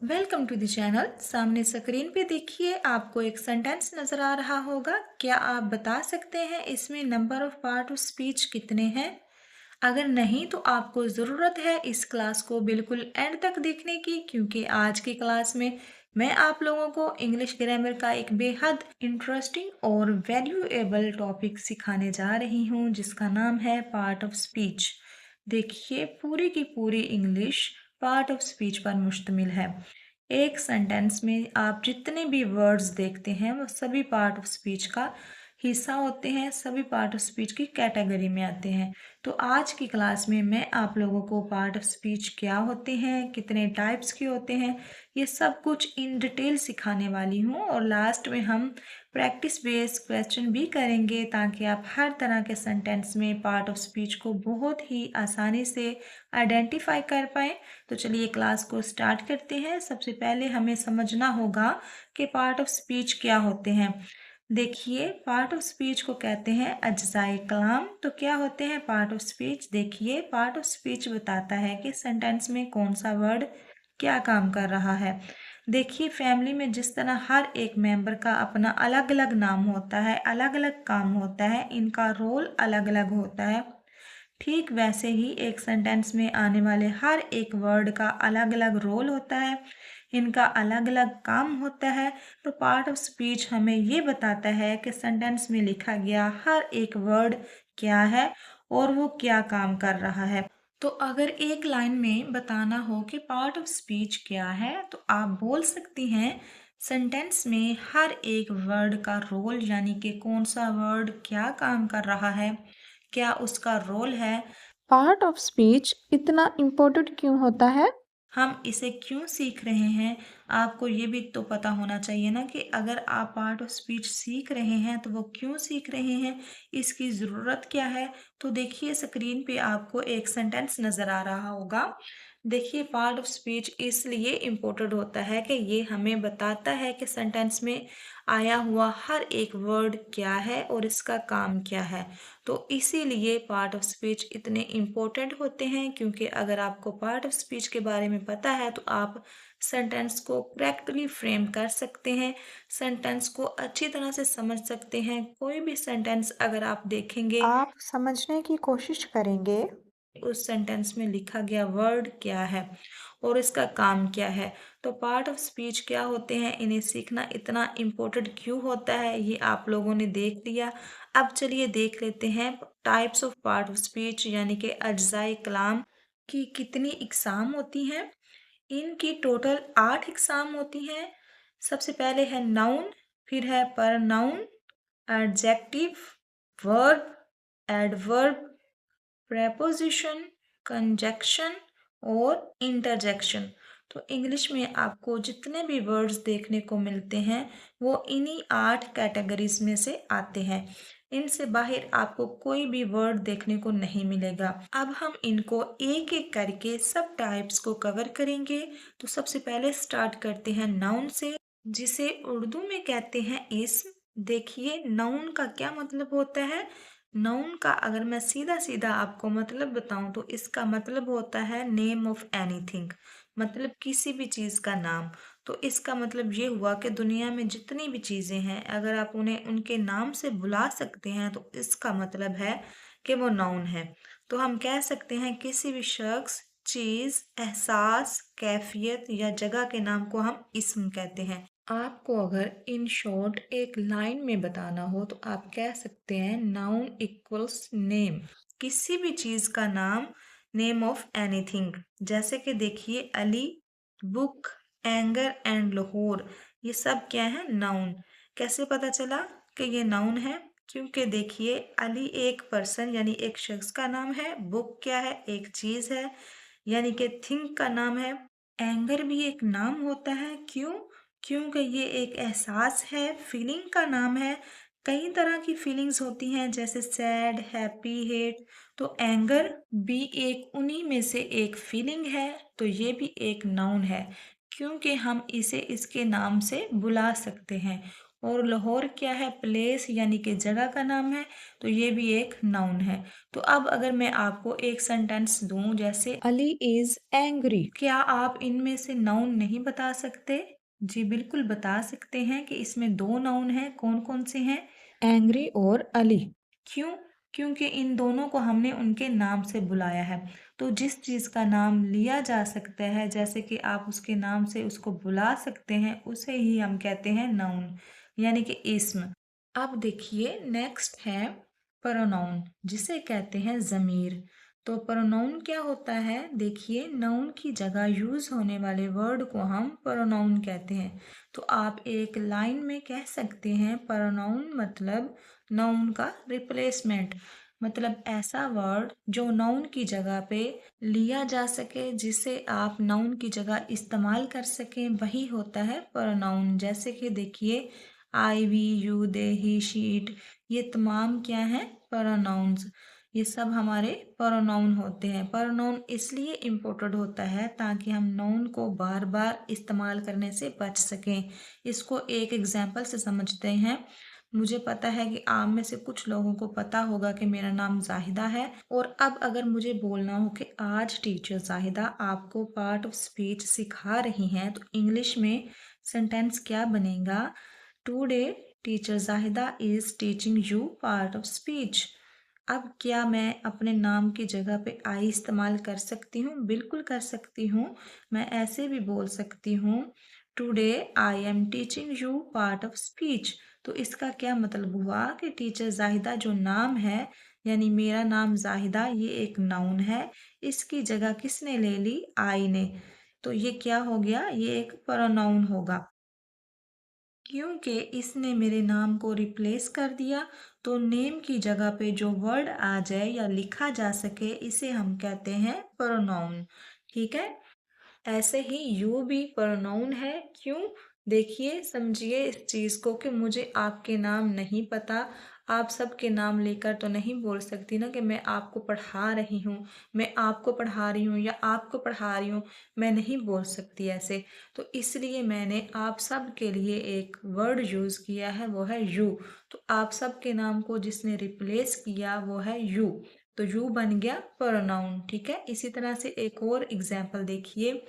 Welcome to the channel. सामने screen पे देखिए आपको एक सेंटेंस नज़र आ रहा होगा। क्या आप बता सकते हैं इसमें number of part of speech कितने हैं? अगर नहीं तो आपको ज़रूरत है इस क्लास को बिल्कुल एंड तक देखने की, क्योंकि आज की क्लास में मैं आप लोगों को इंग्लिश ग्रामर का एक बेहद इंटरेस्टिंग और वैल्यूएबल टॉपिक सिखाने जा रही हूँ, जिसका नाम है पार्ट ऑफ स्पीच। देखिए पूरी की पूरी इंग्लिश पार्ट ऑफ स्पीच पर मुश्तमिल है। एक सेंटेंस में आप जितने भी वर्ड्स देखते हैं वो सभी पार्ट ऑफ स्पीच का हिस्सा होते हैं, सभी पार्ट ऑफ स्पीच की कैटेगरी में आते हैं। तो आज की क्लास में मैं आप लोगों को पार्ट ऑफ स्पीच क्या होते हैं, कितने टाइप्स के होते हैं, ये सब कुछ इन डिटेल सिखाने वाली हूँ। और लास्ट में हम प्रैक्टिस बेस्ड क्वेश्चन भी करेंगे, ताकि आप हर तरह के सेंटेंस में पार्ट ऑफ स्पीच को बहुत ही आसानी से आइडेंटिफाई कर पाएँ। तो चलिए क्लास को स्टार्ट करते हैं। सबसे पहले हमें समझना होगा कि पार्ट ऑफ स्पीच क्या होते हैं। देखिए पार्ट ऑफ स्पीच को कहते हैं अज्जाए कलाम। तो क्या होते हैं पार्ट ऑफ स्पीच? देखिए पार्ट ऑफ स्पीच बताता है कि सेंटेंस में कौन सा वर्ड क्या काम कर रहा है। देखिए फैमिली में जिस तरह हर एक मेंबर का अपना अलग अलग नाम होता है, अलग अलग काम होता है, इनका रोल अलग अलग होता है, ठीक वैसे ही एक सेंटेंस में आने वाले हर एक वर्ड का अलग अलग रोल होता है, इनका अलग अलग काम होता है। तो पार्ट ऑफ स्पीच हमें ये बताता है कि सेंटेंस में लिखा गया हर एक वर्ड क्या है और वो क्या काम कर रहा है। तो अगर एक लाइन में बताना हो कि पार्ट ऑफ स्पीच क्या है, तो आप बोल सकती हैं सेंटेंस में हर एक वर्ड का रोल, यानी कि कौन सा वर्ड क्या काम कर रहा है, क्या उसका रोल है। पार्ट ऑफ स्पीच इतना इम्पोर्टेंट क्यों होता है? हम इसे क्यों सीख रहे हैं, आपको ये भी तो पता होना चाहिए ना कि अगर आप पार्ट ऑफ स्पीच सीख रहे हैं तो वो क्यों सीख रहे हैं, इसकी ज़रूरत क्या है। तो देखिए स्क्रीन पे आपको एक सेंटेंस नज़र आ रहा होगा। देखिए पार्ट ऑफ स्पीच इसलिए इम्पोर्टेंट होता है कि ये हमें बताता है कि सेंटेंस में आया हुआ हर एक वर्ड क्या है और इसका काम क्या है। तो इसीलिए पार्ट ऑफ स्पीच इतने इम्पोर्टेंट होते हैं, क्योंकि अगर आपको पार्ट ऑफ स्पीच के बारे में पता है तो आप सेंटेंस को करेक्टली फ्रेम कर सकते हैं, सेंटेंस को अच्छी तरह से समझ सकते हैं। कोई भी सेंटेंस अगर आप देखेंगे, आप समझने की कोशिश करेंगे। उस सेंटेंस में लिखा गया वर्ड क्या है और इसका काम क्या है। तो पार्ट ऑफ स्पीच क्या होते हैं, इन्हें सीखना इतना इम्पोर्टेंट क्यों होता है, ये आप लोगों ने देख लिया। अब चलिए देख लेते हैं types of part of speech, यानी कि अज्जाए कलाम की कितनी इकसाम होती हैं। इनकी टोटल 8 इकसाम होती हैं। सबसे पहले है नाउन, फिर है pronoun, adjective, verb, adverb, preposition, conjunction और इंटरजेक्शन। तो इंग्लिश में आपको जितने भी वर्ड्स देखने को मिलते हैं वो इन्हीं 8 कैटेगरीज में से आते हैं। इनसे बाहर आपको कोई भी वर्ड देखने को नहीं मिलेगा। अब हम इनको एक एक करके सब टाइप्स को कवर करेंगे। तो सबसे पहले स्टार्ट करते हैं नाउन से, जिसे उर्दू में कहते हैं इस्म। देखिए नाउन का क्या मतलब होता है। नाउन का अगर मैं सीधा सीधा आपको मतलब बताऊं तो इसका मतलब होता है नेम ऑफ एनीथिंग, मतलब किसी भी चीज़ का नाम। तो इसका मतलब ये हुआ कि दुनिया में जितनी भी चीज़ें हैं अगर आप उन्हें उनके नाम से बुला सकते हैं तो इसका मतलब है कि वो नाउन है। तो हम कह सकते हैं किसी भी शख्स, चीज़, एहसास, कैफियत या जगह के नाम को हम इस्म कहते हैं। आपको अगर इन शॉर्ट एक लाइन में बताना हो तो आप कह सकते हैं नाउन इक्वल्स नेम, किसी भी चीज़ का नाम, नेम ऑफ एनीथिंग। जैसे कि देखिए Ali, book, anger and Lahore, ये सब क्या है, नाउन। कैसे पता चला कि ये नाउन है? क्योंकि देखिए अली एक पर्सन यानी एक शख्स का नाम है, बुक क्या है, एक चीज़ है यानी कि थिंग का नाम है, एंगर भी एक नाम होता है। क्यों? क्योंकि ये एक एहसास है, फीलिंग का नाम है। कई तरह की फीलिंग्स होती हैं जैसे सैड, हैप्पी, हेट। तो एंगर भी एक उन्हीं में से एक फीलिंग है, तो ये भी एक नाउन है, क्योंकि हम इसे इसके नाम से बुला सकते हैं। और लाहौर क्या है? प्लेस यानी कि जगह का नाम है, तो ये भी एक नाउन है। तो अब अगर मैं आपको एक सेंटेंस दूं जैसे Ali is angry. क्या आप इनमें से नाउन नहीं बता सकते? जी बिल्कुल बता सकते हैं कि इसमें 2 नाउन हैं, कौन-कौन से हैं? Angry और Ali. क्यों? क्योंकि इन दोनों को हमने उनके नाम से बुलाया है। तो जिस चीज़ का नाम लिया जा सकता है, जैसे कि आप उसके नाम से उसको बुला सकते हैं, उसे ही हम कहते हैं नाउन, यानी कि इस्म। अब देखिए नेक्स्ट है प्रोनाउन, जिसे कहते हैं ज़मीर। तो प्रोनाउन क्या होता है? देखिए नाउन की जगह यूज़ होने वाले वर्ड को हम प्रोनाउन कहते हैं। तो आप एक लाइन में कह सकते हैं प्रोनाउन मतलब नाउन का रिप्लेसमेंट, मतलब ऐसा वर्ड जो नाउन की जगह पे लिया जा सके, जिसे आप नाउन की जगह इस्तेमाल कर सकें, वही होता है प्रोनाउन। जैसे कि देखिए I, we, you, they, he, she, it, ये तमाम क्या हैं? प्रोनाउंस। ये सब हमारे प्रोनाउन होते हैं। प्रोनाउन इसलिए इम्पोर्टेंट होता है ताकि हम नाउन को बार बार इस्तेमाल करने से बच सकें। इसको एक एग्जांपल से समझते हैं। मुझे पता है कि आप में से कुछ लोगों को पता होगा कि मेरा नाम जाहिदा है, और अब अगर मुझे बोलना हो कि आज टीचर जाहिदा आपको पार्ट ऑफ स्पीच सिखा रही हैं, तो इंग्लिश में सेंटेंस क्या बनेगा? Today teacher Zahida is teaching you part of speech. अब क्या मैं अपने नाम की जगह पे आई इस्तेमाल कर सकती हूँ? बिल्कुल कर सकती हूँ। मैं ऐसे भी बोल सकती हूँ today I am teaching you part of speech. तो इसका क्या मतलब हुआ कि टीचर जाहिदा जो नाम है, यानी मेरा नाम जाहिदा, ये एक नाउन है। इसकी जगह किसने ले ली? आई ने। तो ये क्या हो गया? ये एक प्रोनाउन होगा। क्योंकि इसने मेरे नाम को रिप्लेस कर दिया, तो नेम की जगह पे जो वर्ड आ जाए या लिखा जा सके, इसे हम कहते हैं प्रोनाउन। ठीक है? ऐसे ही यू भी प्रोनाउन है। क्यों? देखिए समझिए इस चीज़ को कि मुझे आपके नाम नहीं पता, आप सबके नाम लेकर तो नहीं बोल सकती ना कि मैं आपको पढ़ा रही हूँ, मैं आपको पढ़ा रही हूँ या आपको पढ़ा रही हूँ, मैं नहीं बोल सकती ऐसे। तो इसलिए मैंने आप सब के लिए एक वर्ड यूज़ किया है, वो है यू। तो आप सब के नाम को जिसने रिप्लेस किया वो है यू, तो यू बन गया प्रोनाउन। ठीक है? इसी तरह से एक और एग्जाम्पल देखिए,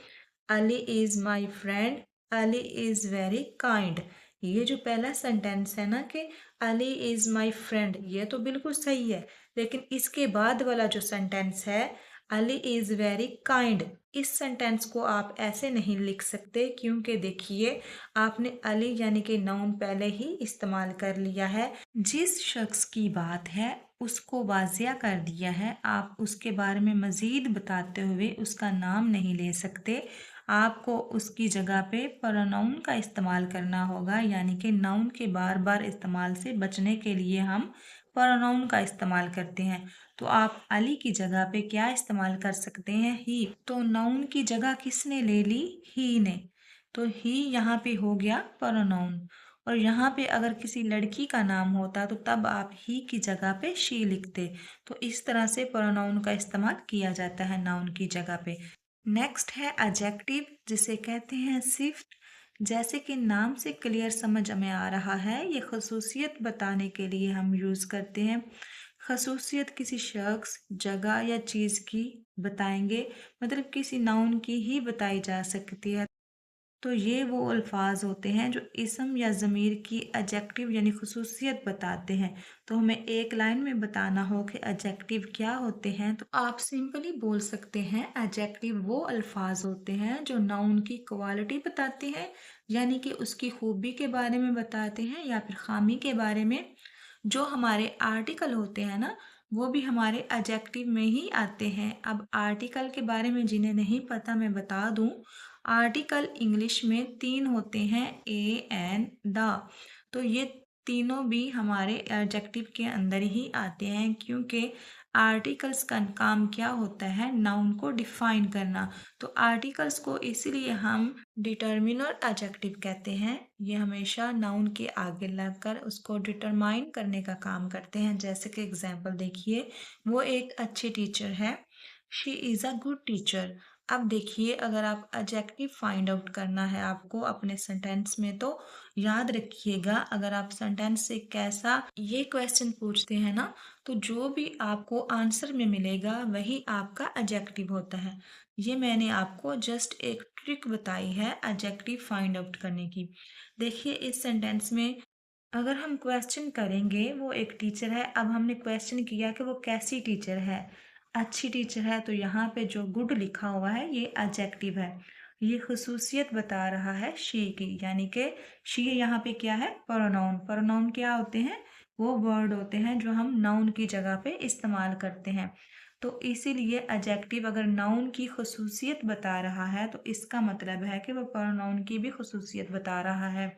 Ali is my friend, Ali is very kind. ये जो पहला सेंटेंस है ना कि अली इज़ माई फ्रेंड, ये तो बिल्कुल सही है, लेकिन इसके बाद वाला जो सेंटेंस है अली इज़ वेरी काइंड, इस सेंटेंस को आप ऐसे नहीं लिख सकते, क्योंकि देखिए आपने अली यानी कि नाउन पहले ही इस्तेमाल कर लिया है। जिस शख्स की बात है उसको वाजिया कर दिया है, आप उसके बारे में मज़ीद बताते हुए उसका नाम नहीं ले सकते। आपको उसकी जगह पे प्रोनाउन का इस्तेमाल करना होगा, यानी कि नाउन के बार बार इस्तेमाल से बचने के लिए हम प्रोनाउन का इस्तेमाल करते हैं। तो आप अली की जगह पे क्या इस्तेमाल कर सकते हैं? ही। तो नाउन की जगह किसने ले ली? ही ने। तो ही यहाँ पे हो गया प्रोनाउन। और यहाँ पे अगर किसी लड़की का नाम होता तो तब आप ही की जगह पे शी लिखते। तो इस तरह से प्रोनाउन का इस्तेमाल किया जाता है नाउन की जगह पे। नेक्स्ट है एडजेक्टिव, जिसे कहते हैं सिफ्त। जैसे कि नाम से क्लियर समझ में आ रहा है, ये खसूसियत बताने के लिए हम यूज़ करते हैं। खसूसियत किसी शख्स, जगह या चीज़ की बताएंगे, मतलब किसी नाउन की ही बताई जा सकती है। तो ये वो अल्फाज होते हैं जो इसम या ज़मीर की एडजेक्टिव यानी खसूसियत बताते हैं। तो हमें एक लाइन में बताना हो कि एडजेक्टिव क्या होते हैं, तो आप सिंपली बोल सकते हैं एडजेक्टिव वो अल्फाज होते हैं जो नाउन की क्वालिटी बताते हैं, यानी कि उसकी खूबी के बारे में बताते हैं या फिर खामी के बारे में। जो हमारे आर्टिकल होते हैं ना, वो भी हमारे एडजेक्टिव में ही आते हैं। अब आर्टिकल के बारे में जिन्हें नहीं पता मैं बता दूं, आर्टिकल इंग्लिश में 3 होते हैं, ए, एन, द। तो ये तीनों भी हमारे एडजेक्टिव के अंदर ही आते हैं, क्योंकि आर्टिकल्स का काम क्या होता है? नाउन को डिफाइन करना। तो आर्टिकल्स को इसीलिए हम डिटर्मिनर एडजेक्टिव कहते हैं। ये हमेशा नाउन के आगे लगकर उसको डिटरमाइन करने का काम करते हैं। जैसे कि एग्जाम्पल देखिए, वो एक अच्छी टीचर है, she is a good teacher. अब देखिए, अगर आप एडजेक्टिव फाइंड आउट करना है आपको अपने सेंटेंस में, तो याद रखिएगा, अगर आप सेंटेंस से कैसा ये क्वेश्चन पूछते हैं ना, तो जो भी आपको आंसर में मिलेगा वही आपका एडजेक्टिव होता है। ये मैंने आपको जस्ट एक ट्रिक बताई है एडजेक्टिव फाइंड आउट करने की। देखिए, इस सेंटेंस में अगर हम क्वेश्चन करेंगे, वो एक टीचर है, अब हमने क्वेश्चन किया कि वो कैसी टीचर है, अच्छी टीचर है, तो यहाँ पे जो गुड लिखा हुआ है ये एडजेक्टिव है। ये खसूसियत बता रहा है शी की, यानी कि शी यहाँ पे क्या है, प्रोनाउन। प्रोनाउन क्या होते हैं, वो वर्ड होते हैं जो हम नाउन की जगह पे इस्तेमाल करते हैं। तो इसीलिए एडजेक्टिव अगर नाउन की खसूसियत बता रहा है तो इसका मतलब है कि वो प्रोनाउन की भी खसूसियत बता रहा है।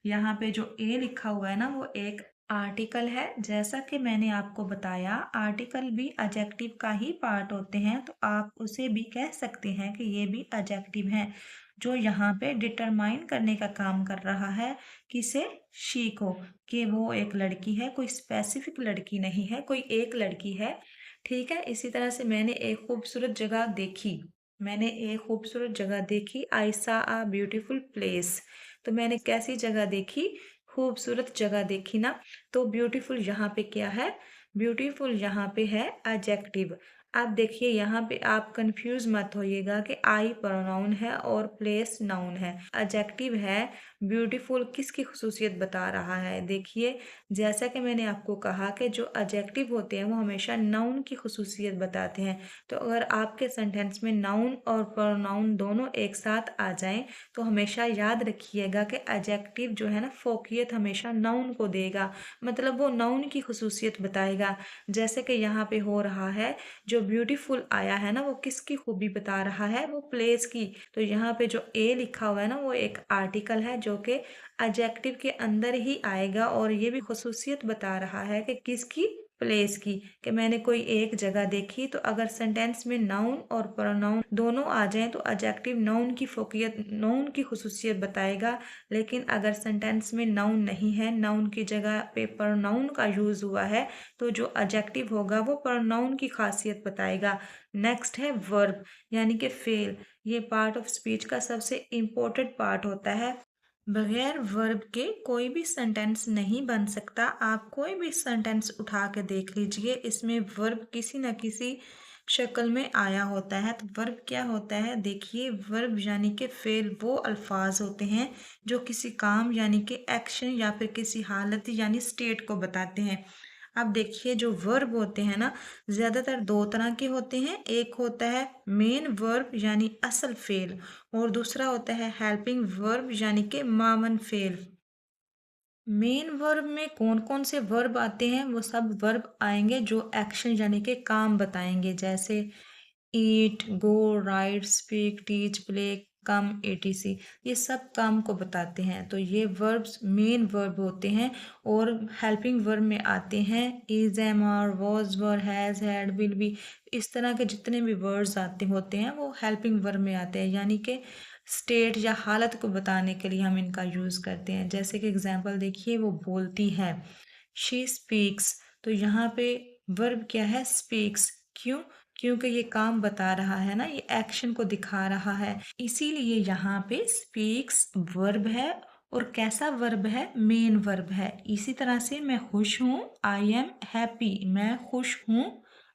यहाँ पे जो ए लिखा हुआ है ना, वो एक आर्टिकल है। जैसा कि मैंने आपको बताया, आर्टिकल भी एडजेक्टिव का ही पार्ट होते हैं, तो आप उसे भी कह सकते हैं कि ये भी एडजेक्टिव हैं, जो यहाँ पे डिटरमाइन करने का काम कर रहा है। किसे, शी को, कि वो एक लड़की है, कोई स्पेसिफिक लड़की नहीं है, कोई एक लड़की है। ठीक है, इसी तरह से मैंने एक खूबसूरत जगह देखी, आई सा अ ब्यूटीफुल प्लेस। तो मैंने कैसी जगह देखी, खूबसूरत जगह देखी ना। तो ब्यूटीफुल यहाँ पे क्या है, ब्यूटीफुल यहाँ पे है एडजेक्टिव। अब देखिए, यहाँ पे आप कंफ्यूज मत होइएगा कि आई प्रोनाउन है और प्लेस नाउन है। एडजेक्टिव है, ब्यूटीफुल किसकी खसूसियत बता रहा है। देखिए, जैसा कि मैंने आपको कहा कि जो एडजेक्टिव होते हैं वो हमेशा नाउन की खसूसियत बताते हैं। तो अगर आपके सेंटेंस में नाउन और प्रोनाउन दोनों एक साथ आ जाएं, तो हमेशा याद रखिएगा कि एडजेक्टिव जो है ना, फोकियत हमेशा नाउन को देगा, मतलब वो नाउन की खसूसियत बताएगा। जैसे कि यहाँ पे हो रहा है, जो ब्यूटीफुल आया है ना, वो किसकी खूबी बता रहा है, वो प्लेस की। तो यहाँ पे जो ए लिखा हुआ है ना, वो एक आर्टिकल है जो कि एडजेक्टिव के अंदर ही आएगा, और ये भी खसूसियत बता रहा है कि किसकी, प्लेस की, कि मैंने कोई एक जगह देखी। तो अगर सेंटेंस में नाउन और प्रोनाउन दोनों आ जाएं तो एडजेक्टिव नाउन की फोकियत, नाउन की खसूसियत बताएगा। लेकिन अगर सेंटेंस में नाउन नहीं है, नाउन की जगह पे प्रोनाउन का यूज़ हुआ है, तो जो एडजेक्टिव होगा वो प्रोनाउन की खासियत बताएगा। नेक्स्ट है वर्ब, यानी कि फेल। ये पार्ट ऑफ स्पीच का सबसे इम्पोर्टेंट पार्ट होता है। बगैर वर्ब के कोई भी सेंटेंस नहीं बन सकता। आप कोई भी सेंटेंस उठा के देख लीजिए, इसमें वर्ब किसी न किसी शक्ल में आया होता है। तो वर्ब क्या होता है, देखिए, वर्ब यानी कि फेल वो अल्फाज होते हैं जो किसी काम यानी कि एक्शन या फिर किसी हालत यानी स्टेट को बताते हैं। अब देखिए, जो वर्ब होते हैं ना, ज़्यादातर दो तरह के होते हैं। एक होता है मेन वर्ब यानी असल फेल, और दूसरा होता है हेल्पिंग वर्ब यानी कि मामन फेल। मेन वर्ब में कौन कौन से वर्ब आते हैं, वो सब वर्ब आएंगे जो एक्शन यानी कि काम बताएंगे, जैसे ईट, गो, राइट, स्पीक, टीच, प्ले, कम, एटीसी। ये सब काम को बताते हैं। तो ये वर्ब्स मेन वर्ब होते हैं। और हेल्पिंग वर्ब में आते हैं is, am, are, was, were, has, had, will be. इस तरह के जितने भी वर्ड्स आते होते हैं वो हेल्पिंग वर्ब में आते हैं, यानी कि स्टेट या हालत को बताने के लिए हम इनका यूज़ करते हैं। जैसे कि एग्जाम्पल देखिए, वो बोलती है, शी स्पीक्स। तो यहाँ पे वर्ब क्या है, स्पीक्स। क्यों, क्योंकि ये काम बता रहा है ना, ये एक्शन को दिखा रहा है, इसीलिए यहाँ पे स्पीक्स वर्ब है। और कैसा वर्ब है, मेन वर्ब है। इसी तरह से मैं खुश हूँ, आई एम हैप्पी, मैं खुश हूँ,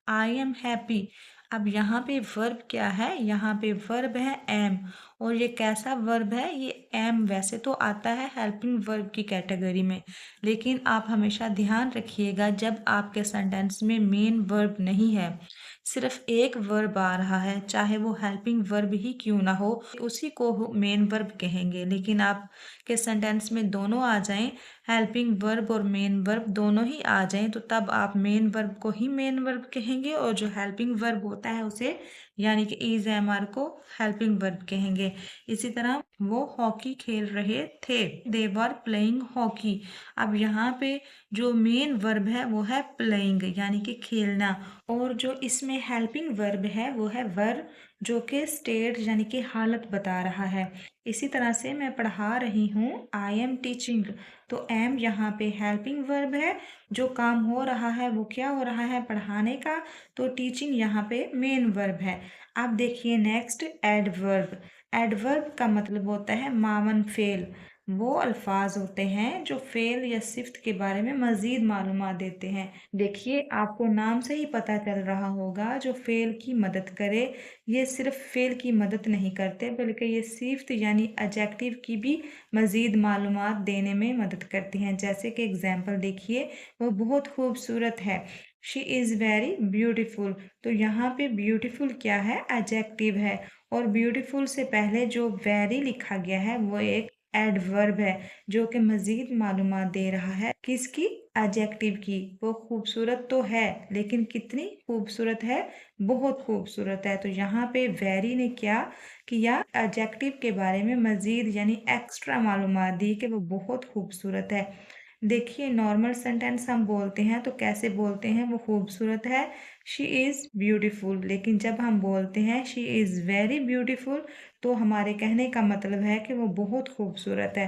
आई एम हैप्पी। अब यहाँ पे वर्ब क्या है, यहाँ पे वर्ब है एम। और ये कैसा वर्ब है, ये एम वैसे तो आता है हेल्पिंग वर्ब की कैटेगरी में, लेकिन आप हमेशा ध्यान रखिएगा, जब आपके सेंटेंस में मेन वर्ब नहीं है, सिर्फ एक वर्ब आ रहा है, चाहे वो हेल्पिंग वर्ब ही क्यों ना हो, उसी को मेन वर्ब कहेंगे। लेकिन आपके सेंटेंस में दोनों आ जाएं, हेल्पिंग वर्ब और मेन वर्ब दोनों ही आ जाएं, तो तब आप मेन वर्ब को ही मेन वर्ब कहेंगे, और जो हेल्पिंग वर्ब होता है उसे, यानी कि इज, एम, आर को हेल्पिंग वर्ब कहेंगे। इसी तरह वो हॉकी खेल रहे थे, दे वर प्लेइंग हॉकी। अब यहाँ पे जो मेन वर्ब है वो है प्लेइंग, यानी कि खेलना। और जो इसमें हेल्पिंग वर्ब है वो है वर, जो कि स्टेट यानी कि हालत बता रहा है। इसी तरह से मैं पढ़ा रही हूँ, आई एम टीचिंग, तो एम यहाँ पे हेल्पिंग वर्ब है। जो काम हो रहा है वो क्या हो रहा है, पढ़ाने का, तो टीचिंग यहाँ पे मेन वर्ब है। अब देखिए नेक्स्ट एडवर्ब। एडवर्ब का मतलब होता है मावन फेल। वो अल्फाज होते हैं जो फेल या सिफ्त के बारे में मज़ीद मालूमात देते हैं। देखिए आपको नाम से ही पता चल रहा होगा, जो फेल की मदद करे, ये सिर्फ फेल की मदद नहीं करते बल्कि ये सिफ्त यानी एडजेक्टिव की भी मज़ीद मालूमात देने में मदद करती हैं। जैसे कि एग्जांपल देखिए, वो बहुत खूबसूरत है, शी इज़ वेरी ब्यूटीफुल। तो यहाँ पे ब्यूटीफुल क्या है, एडजेक्टिव है, और ब्यूटीफुल से पहले जो वेरी लिखा गया है वो एक एडवर्ब है, जो कि मज़ीद मालूमात दे रहा है किसकी, एडजेक्टिव की। वो खूबसूरत तो है, लेकिन कितनी खूबसूरत है, बहुत खूबसूरत है। तो यहाँ पे वेरी ने क्या किया, एडजेक्टिव के बारे में मज़ीद यानी एक्स्ट्रा मालूमात दी कि वो बहुत खूबसूरत है। देखिए नॉर्मल सेंटेंस हम बोलते हैं तो कैसे बोलते हैं, वो खूबसूरत है, शी इज़ ब्यूटीफुल। लेकिन जब हम बोलते हैं शी इज़ वेरी ब्यूटीफुल, तो हमारे कहने का मतलब है कि वो बहुत खूबसूरत है।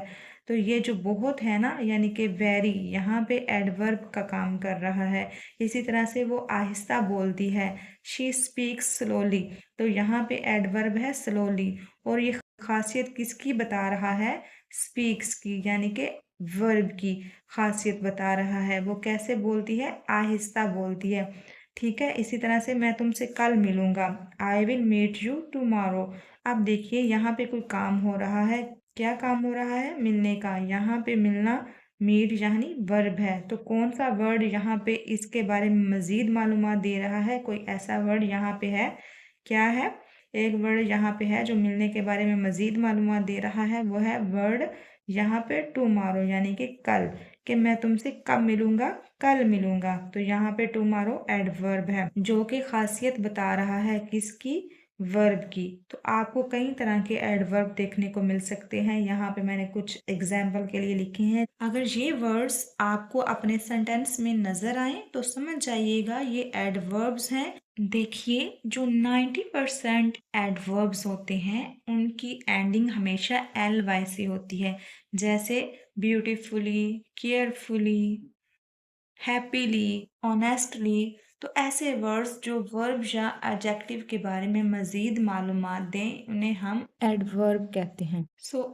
तो ये जो बहुत है ना, यानी कि वेरी, यहाँ पे एडवर्ब का काम कर रहा है। इसी तरह से वो आहिस्ता बोलती है, शी स्पीक्स स्लोली, तो यहाँ पे एडवर्ब है स्लोली, और ये खासियत किसकी बता रहा है, स्पीक्स की, यानी कि वर्ब की खासियत बता रहा है। वो कैसे बोलती है, आहिस्ता बोलती है। ठीक है, इसी तरह से मैं तुमसे कल मिलूंगा, I will meet you tomorrow. अब देखिए यहाँ पे कोई काम हो रहा है, क्या काम हो रहा है, मिलने का। यहाँ पे मिलना, मीट यानी वर्ब है, तो कौन सा वर्ड यहाँ पे इसके बारे में मज़ीद मालूमात दे रहा है, कोई ऐसा वर्ड यहाँ पे है, क्या है, एक वर्ड यहाँ पे है जो मिलने के बारे में मज़ीद मालूमात दे रहा है, वो है वर्ड यहाँ पे टुमारो, यानी कि कल, कि मैं तुमसे कब मिलूंगा, कल मिलूंगा। तो यहाँ पे टुमारो एडवर्ब है, जो कि खासियत बता रहा है किसकी, वर्ब की। तो आपको कई तरह के एडवर्ब देखने को मिल सकते हैं, यहाँ पे मैंने कुछ एग्जाम्पल के लिए लिखे हैं। अगर ये वर्ड्स आपको अपने सेंटेंस में नजर आए तो समझ जाइएगा ये एडवर्ब्स हैं। देखिए जो 90% एडवर्ब्स होते हैं उनकी एंडिंग हमेशा एल वाई से होती है, जैसे ब्यूटीफुली, केयरफुली, हैप्पीली, ऑनेस्टली। तो ऐसे वर्ड्स जो वर्ब या एडजेक्टिव के बारे में मज़ीद मालूमात दें, उन्हें हम एडवर्ब कहते हैं।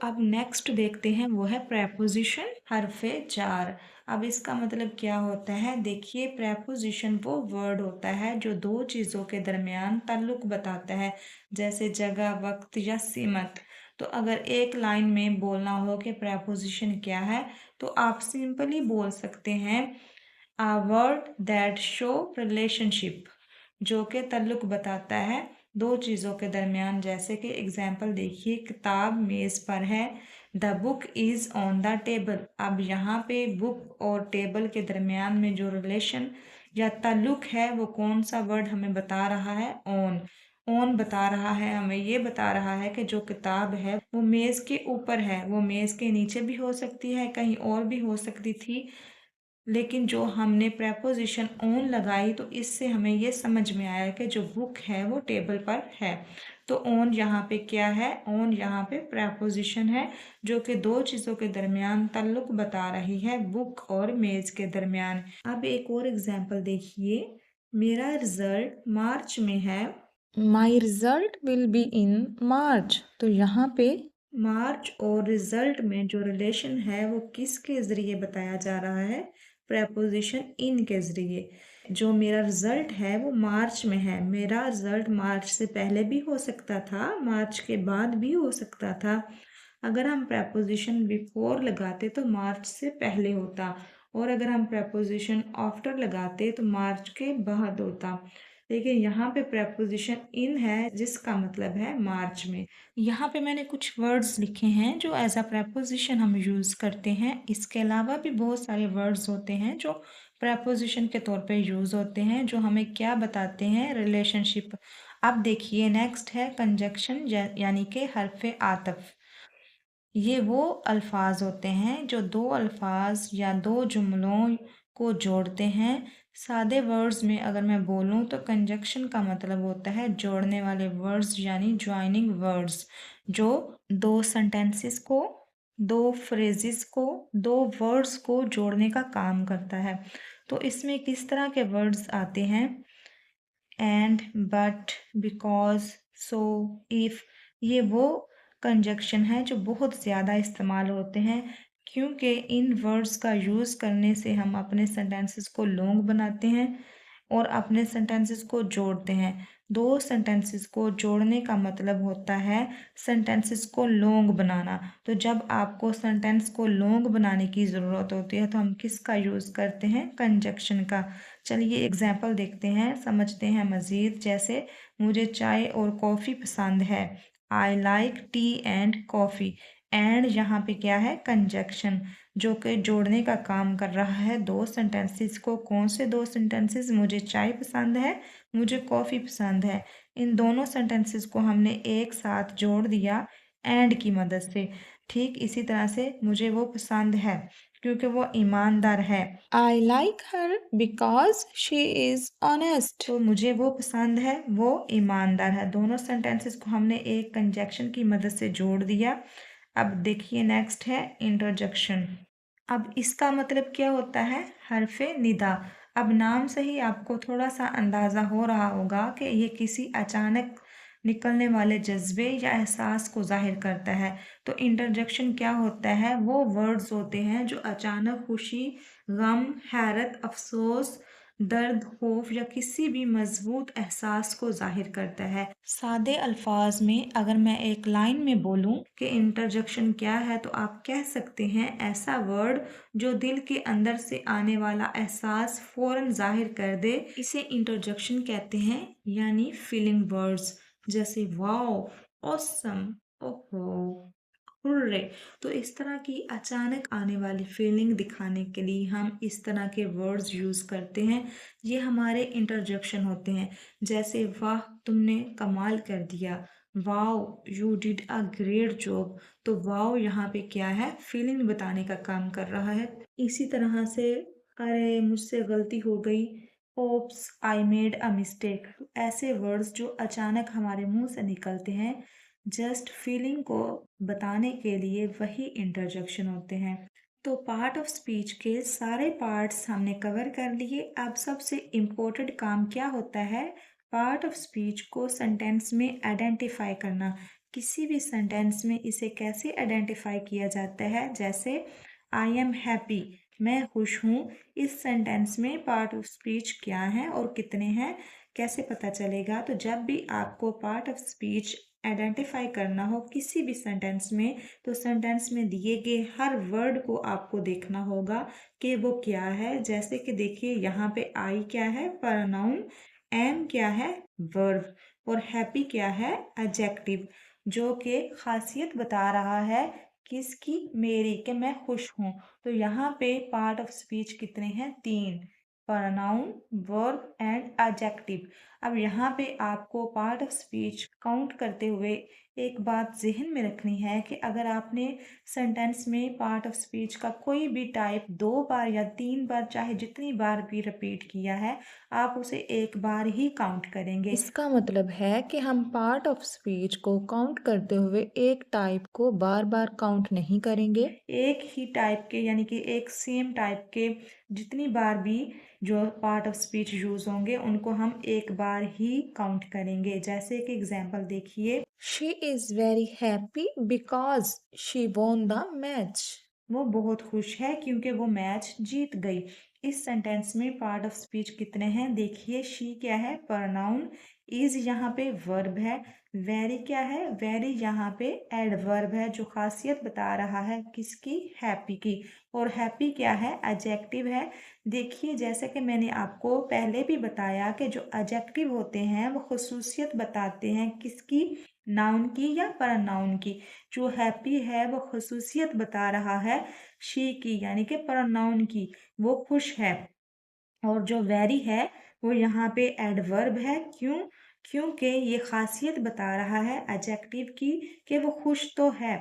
अब नेक्स्ट देखते हैं, वो है प्रेपोजिशन हरफे जार। अब इसका मतलब क्या होता है, देखिए प्रेपोजिशन वो वर्ड होता है जो दो चीज़ों के दरमियान ताल्लुक बताता है, जैसे जगह, वक्त या सीमत। तो अगर एक लाइन में बोलना हो कि प्रेपोजिशन क्या है, तो आप सिंपली बोल सकते हैं a word that show relationship, जो कि ताल्लुक बताता है दो चीज़ों के दरमियान। जैसे कि एग्जाम्पल देखिए, किताब मेज़ पर है, the book is on the table. अब यहाँ पे बुक और टेबल के दरमियान में जो रिलेशन या ताल्लुक है, वो कौन सा वर्ड हमें बता रहा है, ऑन। ऑन बता रहा है, हमें ये बता रहा है कि जो किताब है वो मेज़ के ऊपर है, वो मेज़ के नीचे भी हो सकती है, कहीं और भी हो सकती थी, लेकिन जो हमने प्रेपोजिशन ऑन लगाई तो इससे हमें ये समझ में आया कि जो बुक है वो टेबल पर है। तो ऑन यहाँ पे क्या है, ऑन यहाँ पे प्रेपोजिशन है जो कि दो चीज़ों के दरमियान ताल्लुक बता रही है, बुक और मेज़ के दरमियान। अब एक और एग्जांपल देखिए, मेरा रिजल्ट मार्च में है, my result will be in March. तो यहाँ पे मार्च और रिजल्ट में जो रिलेशन है वो किसके ज़रिए बताया जा रहा है, प्रेपोजिशन इन के ज़रिए। जो मेरा रिजल्ट है वो मार्च में है, मेरा रिजल्ट मार्च से पहले भी हो सकता था, मार्च के बाद भी हो सकता था। अगर हम प्रेपोजिशन बिफोर लगाते तो मार्च से पहले होता, और अगर हम प्रेपोजिशन आफ्टर लगाते तो मार्च के बाद होता। लेकिन यहाँ पे प्रेपोजिशन इन है जिसका मतलब है मार्च में। यहाँ पे मैंने कुछ वर्ड्स लिखे हैं जो एज अ प्रेपोजिशन हम यूज़ करते हैं। इसके अलावा भी बहुत सारे वर्ड्स होते हैं जो प्रेपोजिशन के तौर पे यूज़ होते हैं, जो हमें क्या बताते हैं, रिलेशनशिप। अब देखिए नेक्स्ट है कंजक्शन, यानी कि हरफ आतफ। ये वो अल्फाज होते हैं जो दो अल्फाज या दो जुमलों को जोड़ते हैं। सादे वर्ड्स में अगर मैं बोलूँ तो कंजक्शन का मतलब होता है जोड़ने वाले वर्ड्स यानी ज्वाइनिंग वर्ड्स, जो दो सेंटेंसेस को, दो फ्रेजेस को, दो वर्ड्स को जोड़ने का काम करता है। तो इसमें किस तरह के वर्ड्स आते हैं? And, but, because, so, if, ये वो कंजक्शन है जो बहुत ज़्यादा इस्तेमाल होते हैं, क्योंकि इन वर्ड्स का यूज़ करने से हम अपने सेंटेंसेस को लॉन्ग बनाते हैं और अपने सेंटेंसेस को जोड़ते हैं। दो सेंटेंसेस को जोड़ने का मतलब होता है सेंटेंसेस को लॉन्ग बनाना। तो जब आपको सेंटेंस को लॉन्ग बनाने की ज़रूरत होती है तो हम किसका यूज़ करते हैं? कंजक्शन का। चलिए एग्जाम्पल देखते हैं, समझते हैं मज़ीद। जैसे मुझे चाय और कॉफ़ी पसंद है। I like T and coffee. And यहाँ पे क्या है? कंजक्शन, जो कि जोड़ने का काम कर रहा है दो सेंटेंसेस को। कौन से दो सेंटेंसेस? मुझे चाय पसंद है, मुझे कॉफ़ी पसंद है। इन दोनों सेंटेंसेस को हमने एक साथ जोड़ दिया एंड की मदद से। ठीक इसी तरह से मुझे वो पसंद है क्योंकि वो ईमानदार है। I like her because she is honest. तो मुझे वो पसंद है, वो ईमानदार है। दोनों सेंटेंसेस को हमने एक कंजक्शन की मदद से जोड़ दिया। अब देखिए नेक्स्ट है इंटरजेक्शन। अब इसका मतलब क्या होता है? हरफे निदा। अब नाम से ही आपको थोड़ा सा अंदाज़ा हो रहा होगा कि ये किसी अचानक निकलने वाले जज्बे या एहसास को जाहिर करता है। तो इंटरजेक्शन क्या होता है? वो वर्ड्स होते हैं जो अचानक खुशी, गम, हैरत, अफसोस, दर्द, खौफ या किसी भी मजबूत एहसास को जाहिर करता है। सादे अल्फाज में अगर मैं एक लाइन में बोलूं कि इंटरजेक्शन क्या है, तो आप कह सकते हैं ऐसा वर्ड जो दिल के अंदर से आने वाला एहसास फौरन जाहिर कर दे, इसे इंटरजेक्शन कहते हैं। यानी फीलिंग वर्ड्स जैसे वाओ, ऑसम, ओहो, हुर्रे। तो इस तरह की अचानक आने वाली फीलिंग दिखाने के लिए हम इस तरह के वर्ड्स यूज़ करते हैं। ये हमारे इंटरजेक्शन होते हैं। जैसे वाह, तुमने कमाल कर दिया। Wow, you did a great job. तो वाओ यहाँ पे क्या है? फीलिंग बताने का काम कर रहा है। इसी तरह से अरे मुझसे गलती हो गई। Oops, I made a mistake. ऐसे वर्ड्स जो अचानक हमारे मुंह से निकलते हैं जस्ट फीलिंग को बताने के लिए, वही इंटरजेक्शन होते हैं। तो पार्ट ऑफ स्पीच के सारे पार्ट्स हमने कवर कर लिए। अब सबसे इम्पोर्टेंट काम क्या होता है? पार्ट ऑफ स्पीच को सेंटेंस में आइडेंटिफाई करना। किसी भी सेंटेंस में इसे कैसे आइडेंटिफाई किया जाता है? जैसे आई एम हैप्पी, मैं खुश हूँ। इस सेंटेंस में पार्ट ऑफ स्पीच क्या है और कितने हैं, कैसे पता चलेगा? तो जब भी आपको पार्ट ऑफ स्पीच आइडेंटिफाई करना हो किसी भी सेंटेंस में, तो सेंटेंस में दिए गए हर वर्ड को आपको देखना होगा कि वो क्या है। जैसे कि देखिए यहाँ पे आई क्या है? प्रोनाउन। एम क्या है? वर्ब। और हैप्पी क्या है? एडजेक्टिव, जो कि खासियत बता रहा है किसकी? मेरी, कि मैं खुश हूँ। तो यहाँ पे पार्ट ऑफ स्पीच कितने हैं? तीन, प्रोनाउन, वर्ब एंड एडजेक्टिव। अब यहाँ पे आपको पार्ट ऑफ स्पीच काउंट करते हुए एक बात जहन में रखनी है कि अगर आपने सेंटेंस में पार्ट ऑफ स्पीच का कोई भी टाइप दो बार या तीन बार, चाहे जितनी बार भी रिपीट किया है, आप उसे एक बार ही काउंट करेंगे। इसका मतलब है कि हम पार्ट ऑफ स्पीच को काउंट करते हुए एक टाइप को बार बार काउंट नहीं करेंगे। एक ही टाइप के यानी कि एक सेम टाइप के जितनी बार भी जो पार्ट ऑफ स्पीच यूज़ होंगे उनको हम एक बार ही काउंट करेंगे। जैसे कि एग्जांपल देखिए, she is very happy because she won the match. वो बहुत खुश है क्योंकि वो मैच जीत गई। इस सेंटेंस में पार्ट ऑफ स्पीच कितने हैं? देखिए, शी क्या है? प्रोनाउन। इज यहाँ पे वर्ब है। वेरी क्या है? वेरी यहाँ पे एडवर्ब है जो खासियत बता रहा है किसकी? हैप्पी की। और हैप्पी क्या है? एडजेक्टिव है। देखिए जैसे कि मैंने आपको पहले भी बताया कि जो एडजेक्टिव होते हैं वो खसूसियत बताते हैं किसकी? नाउन की या प्रोनाउन की। जो हैप्पी है वो खसूसियत बता रहा है शी की यानी कि प्रोनाउन की, वो खुश है। और जो वेरी है वो यहाँ पे एडवर्ब है। क्यों? क्योंकि ये खासियत बता रहा है एडजेक्टिव की कि वो खुश तो है,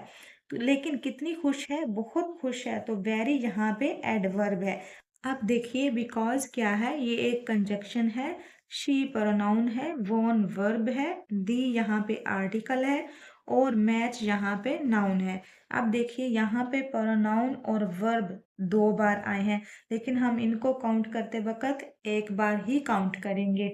तो लेकिन कितनी खुश है? बहुत खुश है। तो वेरी यहाँ पे एडवर्ब है। अब देखिए बिकॉज क्या है, ये एक कंजक्शन है, शी प्रोनाउन है, वॉन वर्ब है, दी यहाँ पे आर्टिकल है और मैच यहाँ पे नाउन है। अब देखिए यहाँ पे प्रोनाउन और वर्ब 2 बार आए हैं, लेकिन हम इनको काउंट करते वक्त एक बार ही काउंट करेंगे,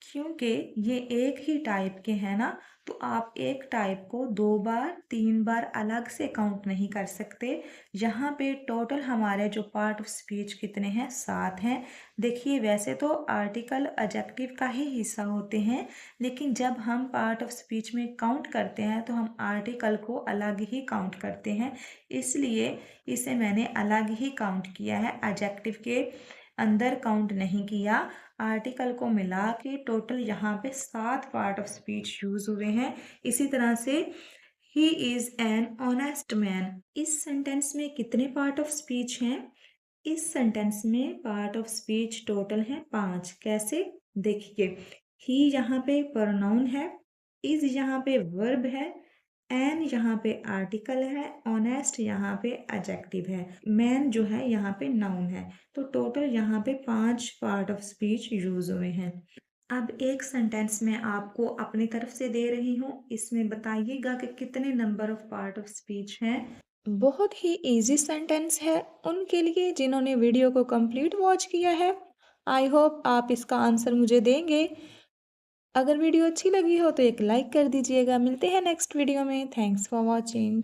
क्योंकि ये एक ही टाइप के हैं ना, तो आप एक टाइप को 2 बार 3 बार अलग से काउंट नहीं कर सकते। यहाँ पे टोटल हमारे जो पार्ट ऑफ स्पीच कितने हैं, 7 हैं। देखिए वैसे तो आर्टिकल एडजेक्टिव का ही हिस्सा होते हैं, लेकिन जब हम पार्ट ऑफ स्पीच में काउंट करते हैं तो हम आर्टिकल को अलग ही काउंट करते हैं, इसलिए इसे मैंने अलग ही काउंट किया है, एडजेक्टिव के अंदर काउंट नहीं किया। आर्टिकल को मिला के टोटल यहाँ पे 7 पार्ट ऑफ स्पीच यूज हुए हैं। इसी तरह से he is an honest man, इस सेंटेंस में कितने पार्ट ऑफ स्पीच हैं? इस सेंटेंस में पार्ट ऑफ स्पीच टोटल हैं 5। कैसे? देखिए, ही यहाँ पे प्रोनाउन है, इज यहाँ पे वर्ब है, एन यहाँ पे आर्टिकल है, ऑनेस्ट यहाँ पे एडजेक्टिव है, मैन जो है यहाँ पे नाउन है। तो टोटल यहाँ पे 5 पार्ट ऑफ स्पीच यूज हुए हैं। अब एक सेंटेंस मैं आपको अपनी तरफ से दे रही हूँ, इसमें बताइएगा कि कितने number of part of speech हैं। बहुत ही इजी सेंटेंस है उनके लिए जिन्होंने वीडियो को कंप्लीट वॉच किया है। आई होप आप इसका आंसर मुझे देंगे। अगर वीडियो अच्छी लगी हो तो एक लाइक कर दीजिएगा। मिलते हैं नेक्स्ट वीडियो में। Thanks for watching.